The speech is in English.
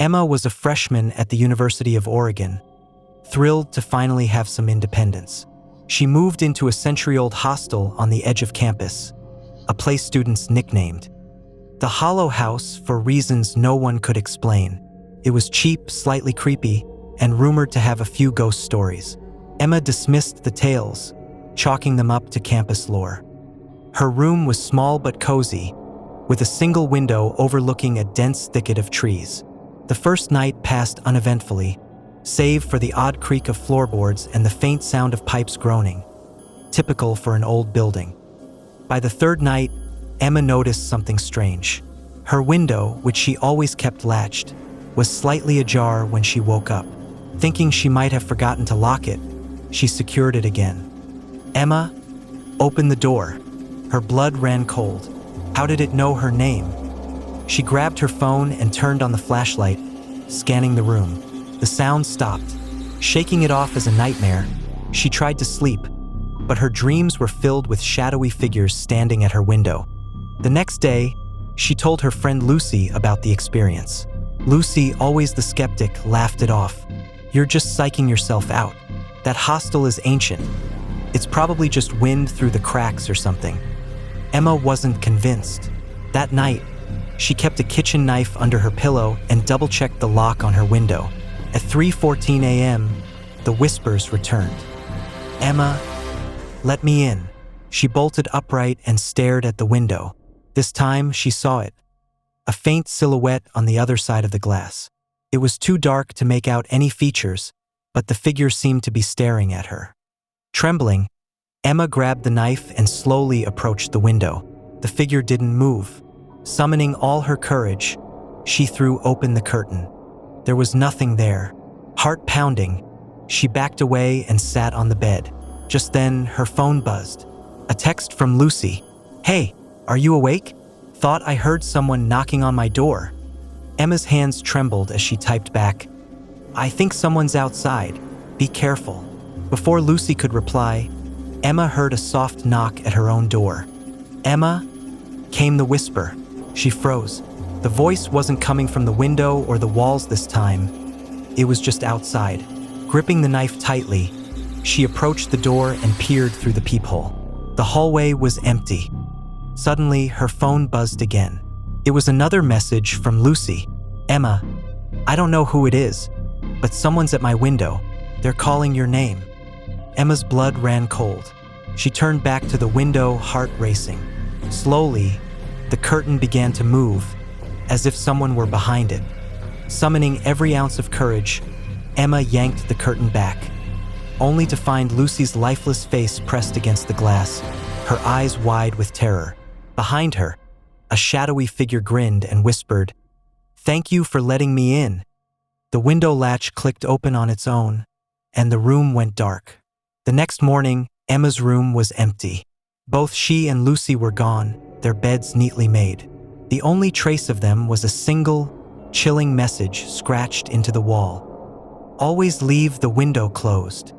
Emma was a freshman at the University of Oregon, thrilled to finally have some independence. She moved into a century-old hostel on the edge of campus, a place students nicknamed the Hollow House for reasons no one could explain. It was cheap, slightly creepy, and rumored to have a few ghost stories. Emma dismissed the tales, chalking them up to campus lore. Her room was small but cozy, with a single window overlooking a dense thicket of trees. The first night passed uneventfully, save for the odd creak of floorboards and the faint sound of pipes groaning, typical for an old building. By the third night, Emma noticed something strange. Her window, which she always kept latched, was slightly ajar when she woke up. Thinking she might have forgotten to lock it, she secured it again. Emma opened the door. Her blood ran cold. How did it know her name? She grabbed her phone and turned on the flashlight, scanning the room. The sound stopped. Shaking it off as a nightmare, she tried to sleep, but her dreams were filled with shadowy figures standing at her window. The next day, she told her friend Lucy about the experience. Lucy, always the skeptic, laughed it off. "You're just psyching yourself out. That hostel is ancient. It's probably just wind through the cracks or something." Emma wasn't convinced. That night, she kept a kitchen knife under her pillow and double-checked the lock on her window. At 3:14 a.m., the whispers returned. "Emma, let me in." She bolted upright and stared at the window. This time, she saw it. A faint silhouette on the other side of the glass. It was too dark to make out any features, but the figure seemed to be staring at her. Trembling, Emma grabbed the knife and slowly approached the window. The figure didn't move. Summoning all her courage, she threw open the curtain. There was nothing there. Heart pounding, she backed away and sat on the bed. Just then, her phone buzzed. A text from Lucy. "Hey, are you awake? Thought I heard someone knocking on my door." Emma's hands trembled as she typed back, "I think someone's outside. Be careful." Before Lucy could reply, Emma heard a soft knock at her own door. "Emma?" came the whisper. She froze. The voice wasn't coming from the window or the walls this time. It was just outside. Gripping the knife tightly, she approached the door and peered through the peephole. The hallway was empty. Suddenly, her phone buzzed again. It was another message from Lucy. "Emma, I don't know who it is, but someone's at my window. They're calling your name." Emma's blood ran cold. She turned back to the window, heart racing. Slowly, the curtain began to move, as if someone were behind it. Summoning every ounce of courage, Emma yanked the curtain back, only to find Lucy's lifeless face pressed against the glass, her eyes wide with terror. Behind her, a shadowy figure grinned and whispered, "Thank you for letting me in." The window latch clicked open on its own, and the room went dark. The next morning, Emma's room was empty. Both she and Lucy were gone, their beds neatly made. The only trace of them was a single, chilling message scratched into the wall. "Always leave the window closed."